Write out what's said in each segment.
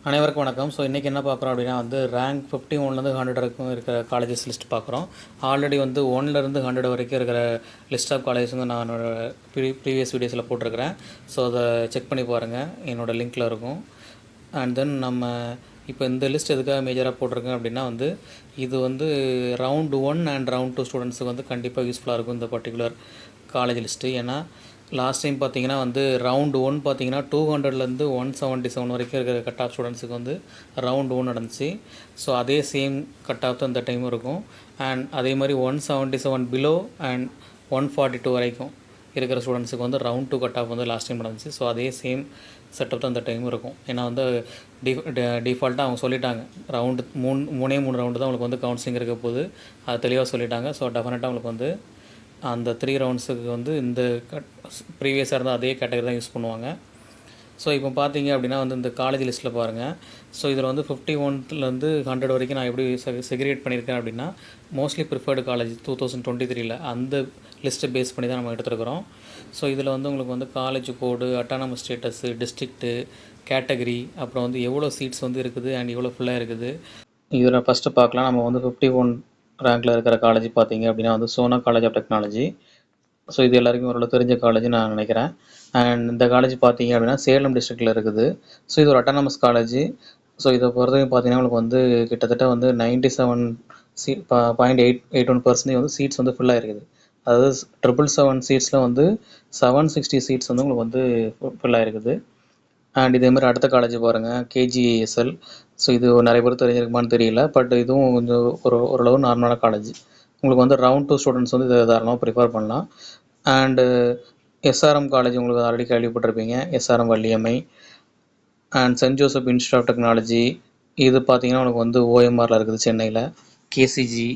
அனைவருக்கும் வணக்கம். ஸோ இன்றைக்கி என்ன பார்க்குறோம் அப்படின்னா ரேங்க் 51லேருந்து 100 வரைக்கும் இருக்கிற காலேஜஸ் லிஸ்ட் பார்க்குறோம். ஆல்ரெடி 1லேருந்து 100 வரைக்கும் இருக்கிற லிஸ்ட் ஆஃப் காலேஜஸ் நான் என்னோடய ப்ரீவியஸ் வீடியோஸில் போட்டிருக்கிறேன். ஸோ அதை செக் பண்ணி பாருங்கள், என்னோடய லிங்க்கில் இருக்கும். அண்ட் தென் நம்ம இப்போ இந்த லிஸ்ட் எதுக்காக மேஜராக போட்டிருக்கேன் அப்படின்னா இது ரவுண்ட் 1 அண்ட் ரவுண்ட் 2 ஸ்டூடெண்ட்ஸுக்கு கண்டிப்பாக யூஸ்ஃபுல்லாக இருக்கும் இந்த பர்டிகுலர் காலேஜ் லிஸ்ட்டு. ஏன்னா லாஸ்ட் டைம் பார்த்தீங்கன்னா ரவுண்ட் 1 பார்த்தீங்கன்னா 200லேருந்து 177 வரைக்கும் இருக்கிற கட் ஆஃப் ஸ்டூடெண்ட்ஸுக்கு ரவுண்ட் 1 நடந்துச்சு. ஸோ அதே சேம் கட் ஆஃப் தான் இந்த டைமும் இருக்கும். அண்ட் அதே மாதிரி 177 பிலோ அண்ட் 142 வரைக்கும் இருக்கிற ஸ்டூடெண்ட்ஸுக்கு round 2 cut off last time நடந்துச்சு. ஸோ அதே சேம் செட்டப் தான் இந்த டைமும் இருக்கும். ஏன்னா டிஃபால்ட்டாக அவங்க சொல்லிட்டாங்க, மூணே ரவுண்டு தான் உங்களுக்கு கவுன்சிலிங் இருக்க போது, அது தெளிவாக சொல்லிட்டாங்க. ஸோ டெஃபினட்டாக உங்களுக்கு அந்த 3 ரவுண்ட்ஸுக்கு இந்த ப்ரீவியஸாக இருந்தால் அதே கேட்டகரி தான் யூஸ் பண்ணுவாங்க. ஸோ இப்போ பார்த்தீங்க அப்படின்னா இந்த காலேஜ் லிஸ்ட்டில் பாருங்கள். ஸோ இதில் 51லேருந்து 100 வரைக்கும் நான் எப்படி செக்ரிகேட் பண்ணியிருக்கேன் அப்படின்னா, மோஸ்ட்லி ப்ரிஃபர்டு காலேஜ் 2023 அந்த லிஸ்ட்டை பேஸ் பண்ணி தான் நம்ம எடுத்துருக்குறோம். ஸோ இதில் உங்களுக்கு காலேஜ் கோடு, அட்டானமஸ் ஸ்டேட்டஸு, டிஸ்ட்ரிக்ட்டு, கேட்டகரி, அப்புறம் எவ்வளோ சீட்ஸ் இருக்குது அண்ட் எவ்வளோ ஃபுல்லாக இருக்குது. இதில் ஃபஸ்ட்டு பார்க்கலாம். நம்ம 51 ரேங்கில் இருக்கிற காலேஜ் பார்த்தீங்க அப்படின்னா Sona college of technology. So இது எல்லாருக்கும் ஓரளவு தெரிஞ்ச காலேஜ் நான் நினைக்கிறேன். அண்ட் இந்த காலேஜ் பார்த்தீங்க அப்படின்னா சேலம் டிஸ்ட்ரிக்டில் இருக்குது. ஸோ இது ஒரு அட்டானமஸ் காலேஜ். ஸோ இதை பொறுத்தவரைக்கும் பார்த்தீங்கன்னா உங்களுக்கு கிட்டத்தட்ட 97.81% சீட்ஸ் ஃபுல்லாக இருக்குது. அதாவது 777 சீட்ஸில் 760 சீட்ஸ் உங்களுக்கு ஃபுல்லாக இருக்குது. அண்ட் இதேமாதிரி அடுத்த காலேஜ் பாருங்கள், கேஜிஎஸ்எல். ஸோ இது நிறைய பேர் தெரிஞ்சிருக்குமான்னு தெரியல, பட் இதுவும் கொஞ்சம் ஓரளவு நார்மலான காலேஜ். உங்களுக்கு ரவுண்ட் 2 ஸ்டூடெண்ட்ஸ் இதை தாராளமாக ப்ரிஃபர் பண்ணலாம். அண்டு எஸ்ஆர்எம் காலேஜ் உங்களுக்கு ஆல்ரெடி கேள்விப்பட்டிருப்பீங்க, SRM Valliammai. And saint Joseph institute of technology, இது பார்த்தீங்கன்னா உங்களுக்கு ஓஎம்ஆரில் இருக்குது சென்னையில். கேசிஜி,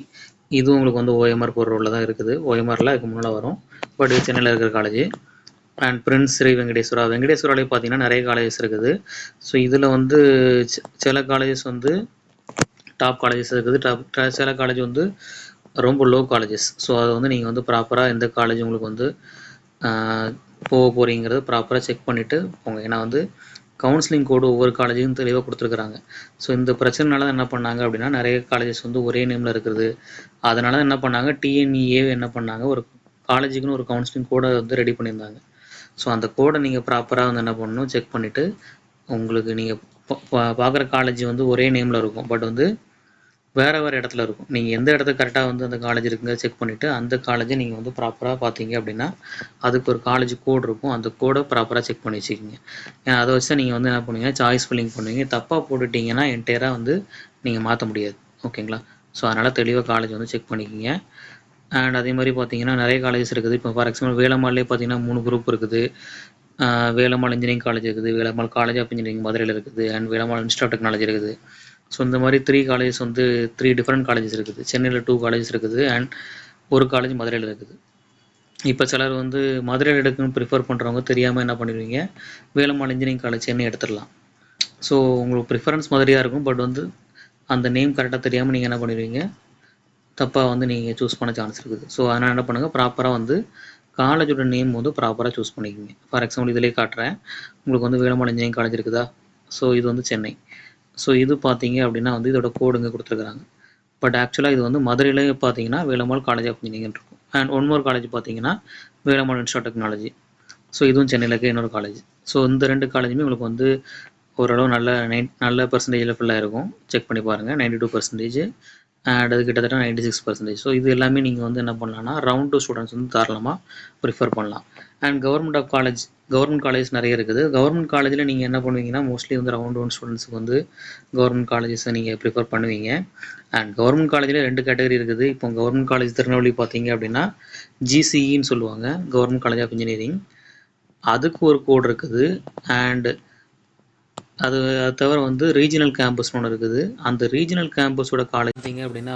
இதுவும் உங்களுக்கு ஓஎம்ஆர் போடுற ரோலில் தான் இருக்குது. ஓஎம்ஆரில் அதுக்கு முன்னால் வரும், பட் இது சென்னையில் இருக்கிற காலேஜ். அண்ட் பிரின்ஸ் ஸ்ரீ வெங்கடேஸ்வராலே பார்த்தீங்கன்னா நிறைய காலேஜஸ் இருக்குது. ஸோ இதில் சில காலேஜஸ் டாப் காலேஜஸ் இருக்குது, சில காலேஜ் ரொம்ப லோ காலேஜஸ். ஸோ அதை நீங்கள் ப்ராப்பராக எந்த காலேஜ் உங்களுக்கு போக போகிறீங்கிறது ப்ராப்பராக செக் பண்ணிவிட்டு போங்க. ஏன்னா கவுன்சிலிங் கோடு ஒவ்வொரு காலேஜுக்கும் தெளிவாக கொடுத்துருக்குறாங்க. ஸோ இந்த பிரச்சனைனால தான் என்ன பண்ணாங்க அப்படின்னா, நிறைய காலேஜஸ் ஒரே நேமில் இருக்குது. அதனால தான் என்ன பண்ணாங்க, டிஎன்இஏ என்ன பண்ணாங்க, ஒரு காலேஜுக்குன்னு ஒரு கவுன்சிலிங் கோடை ரெடி பண்ணியிருந்தாங்க. ஸோ அந்த கோடை நீங்கள் ப்ராப்பராக என்ன பண்ணணும், செக் பண்ணிவிட்டு உங்களுக்கு நீங்கள் பார்க்குற காலேஜ் ஒரே நேமில் இருக்கும், பட் வேறு இடத்துல இருக்கும். நீங்கள் எந்த இடத்துக்கு கரெக்டாக அந்த காலேஜ் இருக்குங்க செக் பண்ணிவிட்டு அந்த காலேஜை நீங்கள் ப்ராப்பராக பார்த்தீங்க அப்படின்னா அதுக்கு ஒரு காலேஜ் கோடு இருக்கும், அந்த கோடை ப்ராப்பராக செக் பண்ணி வச்சுக்கிங்க. ஏன்னா அதை வச்சு தான் நீங்கள் என்ன பண்ணுவீங்க, சாய்ஸ் ஃபில்லிங் பண்ணுவீங்க. தப்பாக போட்டுட்டிங்கன்னா என்டையராக நீங்கள் மாற்ற முடியாது. ஓகேங்களா? ஸோ அதனால் தெளிவாக காலேஜ் செக் பண்ணிக்கிங்க. அண்ட் அதே மாதிரி பார்த்தீங்கன்னா நிறைய காலேஜஸ் இருக்குது. இப்போ ஃபார் எக்ஸாம்பிள் வேலம்மாள்லேயே பார்த்தீங்கன்னா 3 குரூப் இருக்குது. வேலம்மாள் இன்ஜினியரிங் காலேஜ் இருக்குது, வேலம்மாள் காலேஜ் ஆஃப் இன்ஜினியரிங் மதுரையில் இருக்குது, and Velammal institute of technology இருக்குது. ஸோ இந்த மாதிரி 3 காலேஜஸ் 3 டிஃப்ரெண்ட் காலேஜஸ் இருக்குது. சென்னையில் 2 காலேஜஸ் இருக்குது, அண்ட் ஒரு காலேஜ் மதுரையில் இருக்குது. இப்போ சிலர் மதுரையில் எடுக்கணும்னு ப்ரிஃபர் பண்ணுறவங்க தெரியாமல் என்ன பண்ணிடுவீங்க, வேலம்மாள் இன்ஜினியரிங் காலேஜ் சென்னை எடுத்துடலாம். ஸோ உங்களுக்கு ப்ரிஃபரன்ஸ் மதுரையாக இருக்கும், பட் அந்த நேம் கரெக்டாக தெரியாமல் நீங்கள் என்ன பண்ணிடுவீங்க, தப்பாக நீங்கள் சூஸ் பண்ண சான்ஸ் இருக்குது. ஸோ அதனால் என்ன பண்ணுங்கள், ப்ராப்பராக காலேஜோட நேம் ப்ராப்பராக சூஸ் பண்ணிக்கிங்க. ஃபார் எக்ஸாம்பிள் இதிலே காட்டுறேன். உங்களுக்கு வேலம்மாள் இன்ஜினியரிங் காலேஜ் இருக்குதா? ஸோ இது சென்னை. ஸோ இது பார்த்தீங்க அப்படின்னா இதோட கோடுங்க கொடுத்துருக்குறாங்க. பட் ஆக்சுவலாக இது மதுரையிலே பார்த்தீங்கன்னா வேலம்மாள் காலேஜ் ஆஃப் இன்ஜினியரிங் இருக்கும். அண்ட் ஒன் காலேஜ் பார்த்தீங்கன்னா Velammal institute of technology. So இதுவும் சென்னையில் இருக்க இன்னொரு காலேஜ். ஸோ இந்த 2 காலேஜுமே உங்களுக்கு ஓரளவு நல்ல பர்சன்டேஜில் ஃபுல்லாக இருக்கும். செக் பண்ணி பாருங்கள். 92%, அண்ட் அது கிட்டத்தட்ட 96%. ஸோ இது எல்லாமே நீங்கள் என்ன பண்ணலாம்னா ரவுண்ட் 2 ஸ்டூடெண்ட்ஸ் தாராளமாக ப்ரிஃபர் பண்ணலாம். அண்ட் கவர்மெண்ட் காலேஜ் நிறைய இருக்குது. கவர்மெண்ட் காலேஜில் நீங்கள் என்ன பண்ணுவீங்கன்னா, மோஸ்ட்லி ரவுண்ட் 1 ஸ்டூடெண்ட்ஸுக்கு கவர்மெண்ட் காலேஜஸை நீங்கள் ப்ரிஃபர் பண்ணுவீங்க. அண்ட் கவர்மெண்ட் காலேஜில் 2 கேட்டகரி இருக்குது. இப்போ கவர்மெண்ட் காலேஜ் திருநெல்வேலி பார்த்தீங்க அப்படின்னா ஜிசிஇன்னு சொல்லுவாங்க, கவர்மெண்ட் காலேஜ் ஆஃப் இன்ஜினியரிங். அதுக்கு ஒரு கோடு இருக்குது. அண்ட் அது தவிர ரீஜனல் கேம்பஸ்னு ஒன்று இருக்குது. அந்த ரீஜனல் கேம்பஸோட காலேஜ் பார்த்தீங்க அப்படின்னா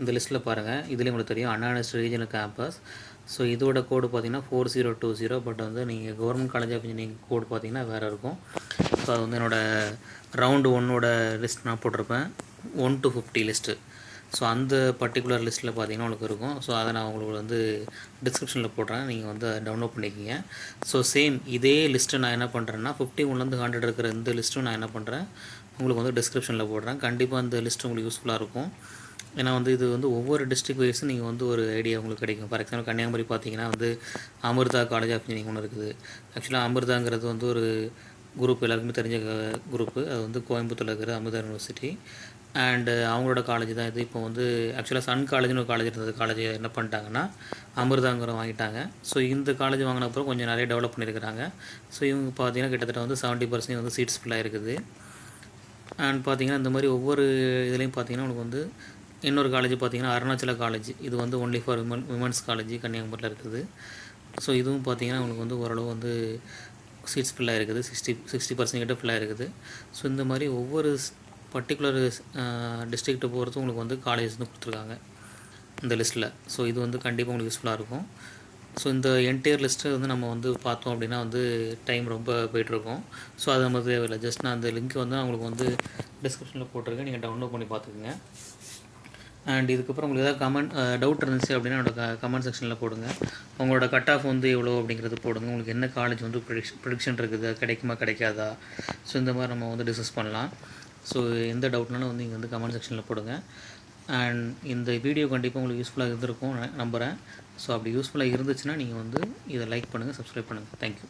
இந்த லிஸ்ட்டில் பாருங்கள். இதுலேயும் உங்களுக்கு தெரியும், அண்ணா யூனிவர்சிட்டி ரீஜனல் கேம்பஸ். ஸோ இதோட கோடு பார்த்தீங்கன்னா 4020. பட் நீங்கள் கவர்மெண்ட் காலேஜ் ஆஃப் இன்ஜினியரிங் கோடு பார்த்தீங்கன்னா வேறு இருக்கும். ஸோ அது என்னோடய ரவுண்டு 1 லிஸ்ட் நான் போட்டிருப்பேன், 1 to 50 லிஸ்ட்டு. ஸோ அந்த பர்டிகுலர் லிஸ்ட்டில் பார்த்தீங்கன்னா உங்களுக்கு இருக்கும். ஸோ அதை நான் உங்களுக்கு வந்து டிஸ்கிரிப்ஷனில் போடுறேன், நீங்கள் வந்து அதை டவுன்லோட் பண்ணிக்கிங்க. ஸோ சேம் இதே லிஸ்ட்டு நான் என்ன பண்ணுறேன்னா 51லேருந்து 100 இருக்கிற இந்த லிஸ்ட்டும் நான் என்ன பண்ணுறேன் உங்களுக்கு வந்து டிஸ்கிரிப்ஷனில் போடுறேன். கண்டிப்பாக அந்த லிஸ்ட் உங்களுக்கு யூஸ்ஃபுல்லாக இருக்கும். ஏன்னா வந்து இது வந்து ஒவ்வொரு டிஸ்ட்ரிக்ட் வைஸும் நீங்கள் வந்து ஒரு ஐடியா உங்களுக்கு கிடைக்கும். ஃபார் எக்ஸாம்பிள் கன்னியாகுமரி பார்த்தீங்கன்னா வந்து அமிர்தா காலேஜ் ஆஃப் இன்ஜினியரிங் ஒன்று இருக்குது. ஆக்சுவலாக அமிர்தாங்கிறது வந்து ஒரு குரூப், எல்லாருக்குமே தெரிஞ்ச குரூப்பு. அது வந்து கோயம்புத்தூரில் இருக்கிற அமிர்தா யூனிவர்சிட்டி. அண்டு அவங்களோட காலேஜ் தான் இது. இப்போ வந்து ஆக்சுவலாக சன் காலேஜ்னு ஒரு காலேஜ் இருந்தது. காலேஜ் என்ன பண்ணிட்டாங்கன்னா அமிர்தாங்கிற வாங்கிட்டாங்க. ஸோ இந்த காலேஜ் வாங்கின அப்புறம் கொஞ்சம் நிறைய டெவலப் பண்ணியிருக்கிறாங்க. ஸோ இவங்க பார்த்தீங்கன்னா கிட்டத்தட்ட வந்து 70% வந்து சீட்ஸ் ஃபுல்லாக இருக்குது. அண்ட் பார்த்தீங்கன்னா இந்த மாதிரி ஒவ்வொரு இதுலேயும் பார்த்தீங்கன்னா உங்களுக்கு வந்து இன்னொரு காலேஜ் பார்த்தீங்கன்னா அருணாச்சல காலேஜ். இது வந்து ஒன்லி ஃபார் விமன்ஸ் காலேஜ் கன்னியாகுமரியில் இருக்குது. ஸோ இதுவும் பார்த்தீங்கன்னா உங்களுக்கு வந்து ஓரளவு வந்து சீட்ஸ் ஃபுல்லாக இருக்குது. 60% கிட்ட ஃபுல்லாக இருக்குது. ஸோ இந்த மாதிரி ஒவ்வொரு பர்டிகுலர் டிஸ்ட்ரிக்ட்டை பொறுத்து உங்களுக்கு வந்து காலேஜ் வந்து கொடுத்துருக்காங்க இந்த லிஸ்ட்டில். ஸோ இது வந்து கண்டிப்பாக உங்களுக்கு யூஸ்ஃபுல்லாக இருக்கும். ஸோ இந்த என்டையர் லிஸ்ட்டு வந்து நம்ம வந்து பார்த்தோம் அப்படின்னா வந்து டைம் ரொம்ப போய்ட்டுருக்கும். ஸோ அது நம்ம தேவையில்லை. ஜஸ்ட் நான் அந்த லிங்க் வந்து உங்களுக்கு வந்து டிஸ்கிரிப்ஷனில் போட்டிருக்கேன், நீங்கள் டவுன்லோட் பண்ணி பார்த்துக்குங்க. அண்ட் இதுக்கப்புறம் உங்களுக்கு ஏதாவது டவுட் இருந்துச்சு அப்படின்னா என்னோட கமெண்ட் செக்ஷனில் போடுங்க. உங்களோட கட் ஆஃப் வந்து எவ்வளோ அப்படிங்கிறது போடுங்க. உங்களுக்கு என்ன காலேஜ் வந்து ப்ரிடிக்ஷன் இருக்குது, கிடைக்குமா கிடைக்காதா, ஸோ இந்த மாதிரி நம்ம வந்து டிஸ்கஸ் பண்ணலாம். ஸோ எந்த டவுட்னாலும் வந்து நீங்கள் வந்து கமெண்ட் செக்ஷனில் போடுங்க. அண்ட் இந்த வீடியோ கண்டிப்பாக உங்களுக்கு யூஸ்ஃபுல்லாக இருந்திருக்கும் நம்புகிறேன். ஸோ அப்படி யூஸ்ஃபுல்லாக இருந்துச்சுன்னா நீங்கள் வந்து இதை லைக் பண்ணுங்கள், சப்ஸ்கிரைப் பண்ணுங்கள். தேங்க்யூ.